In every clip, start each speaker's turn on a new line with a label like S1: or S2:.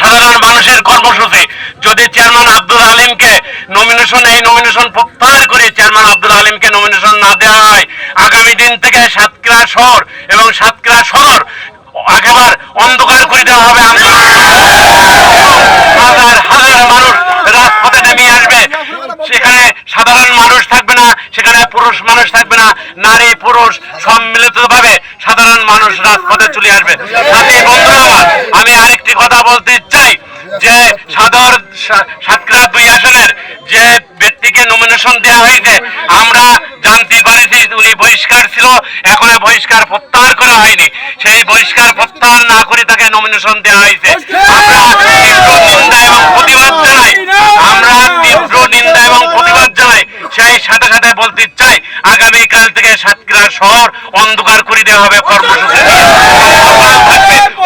S1: সাধারণ মানুষের কর্মসূচি যদি চেয়ারম্যান আব্দুল আলিমকে নমিনেশন প্রত্যাহার করে চেয়ারম্যান আব্দুল আলিমকে নমিনেশন না দেওয়া হয়, আগামী দিন থেকে সাতক্ষীরা শহর এবং সাতক্ষীরা সদর একেবারে অন্ধকার করে দেওয়া হবে। হাজার হাজার মানুষ রাজপথে নেমে আসবে, সেখানে সাধারণ মানুষ থাকবে না, সেখানে পুরুষ মানুষ থাকবে না, নারী পুরুষ সম্মিলিতভাবে সাধারণ মানুষ রাজপথে চলে আসবে। সাথী বন্ধুরা আমার, আমি আরেকটি কথা বলতে চাই যে সাতক্ষীরা 2 আসনের যে ব্যক্তিকে নমিনেশন দেওয়া হয়েছে, আমরা জানতে পারিছি উনি বহিষ্কার ছিল, এখনো বহিষ্কার প্রত্যাহার করা হয়নি। সেই বহিষ্কার প্রত্যাহার না করে তাকে নমিনেশন দেওয়া হয়েছে। আমরা তীব্র নিন্দা এবং প্রতিবাদ জানাই। সেই সাথে সাথে বলতে চাই, আগামীকাল থেকে সাতক্ষীরা শহর অন্ধকার করে দেওয়া হবে, কর্মসূচি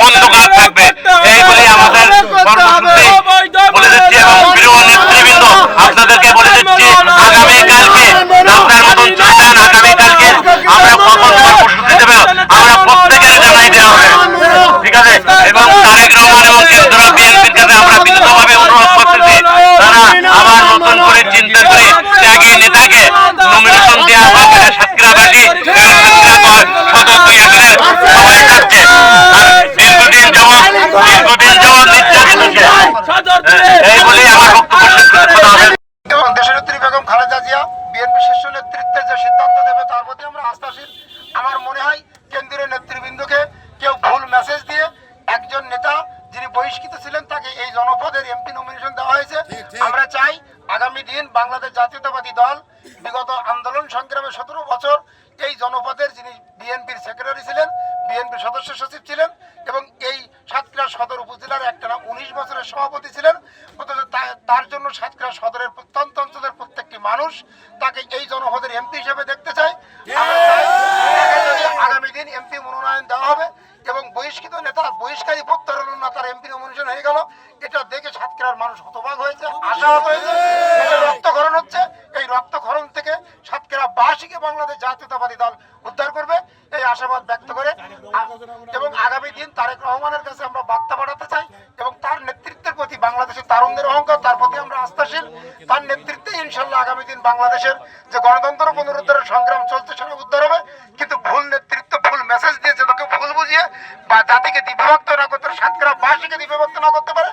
S1: অন্ধকার থাকবে, এইগুলি আমাদের কর্মসূচি বলে দিচ্ছি। এবং প্রিয় নেতৃবৃন্দ, আপনাদেরকে বলে দিচ্ছি, আগামীকালকে আপনার মতন চাইছেন, আগামীকালকে আমরা কখন কর্মসূচি দেবে আমরা প্রত্যেকের জানাই দেওয়া হবে, ঠিক আছে? এবং তারেক রহমান এবং কেন্দ্রীয় বিএনপির কাছে আমরা বিনীতভাবে অনুরোধ করতেছি, তারা আবার নতুন করে চিন্তা করে ত্যাগী নেতাকে নমিনেশন দেওয়া হবে। সাতক্ষীরাবাসী সদর 2 আসনের সবাই চাচ্ছে, দীর্ঘদিন যাবৎ নির্যাতিত এইগুলি আমার বক্তব্য শেষ করে কথা হবে।
S2: এবং দেশনেত্রী বেগম খালেদা জিয়া বিএনপি শীর্ষ নেতৃত্বের যে সিদ্ধান্ত দেবে তার প্রতি আমরা আস্থাশীল। আমার মনে হয় কেন্দ্রীয় নেতৃবৃন্দকে কেউ ভুল মেসেজ দিয়ে একজন নেতা যিনি বহিষ্কৃত ছিলেন তাকে এই জনপদের এমপি নমিনেশন দেওয়া হয়েছে। আমরা চাই আগামী দিন বাংলাদেশ জাতীয়তাবাদী দল বিগত আন্দোলন সংগ্রামে 17 বছর এই জনপদের যিনি বিএনপির সেক্রেটারি ছিলেন, বিএনপির সদস্য সচিব ছিলেন এবং এই সাতক্ষীরা সদর উপজেলার একটানা 19 বছরের সভাপতি ছিলেন, অথচ তার জন্য সাতক্ষীরা সদরের প্রত্যন্ত অঞ্চলের প্রত্যেকটি মানুষ তাকে এই জনপদের এমপি হিসেবে দেখতে চায়। আমরা চাই আগামী দিন এমপি মনোনয়ন দেওয়া হবে এবং বহিষ্কৃত নেতা বহিষ্কারী প্রত্যাহার না, তার এমপি নমিনেশন হয়ে গেল, এটা দেখে সাতক্ষীরার মানুষ হতবাক হয়েছে, আশাহত হয়েছে। রক্তক্ষরণ হচ্ছে, এই রক্তক্ষরণ থেকে সাতক্ষীরাবাসীকে বাংলাদেশ জাতীয়তাবাদী দল উদ্ধার করবে এই আশাবাদ ব্যক্ত করে এবং আগামী দিন তারেক রহমানের কাছে আমরা বার্তা পাঠাতে চাই এবং তার নেতৃত্বের প্রতি বাংলাদেশের তারুণ্যের অহংকার, তার প্রতি আমরা আস্থাশীল। তার নেতৃত্বে ইনশাল্লাহ আগামী দিন বাংলাদেশের যে গণতন্ত্র পুনরুদ্ধারের সংগ্রাম চলছে সেটা উদ্ধার হবে। কিন্তু ভুল নেতৃত্ব ভুল মেসেজ দিয়েছে, তোকে ভুল বুঝিয়ে বা জাতিকে বিভক্ত না করতে, সাতক্ষীরাবাসীকে বিভক্ত না করতে পারে।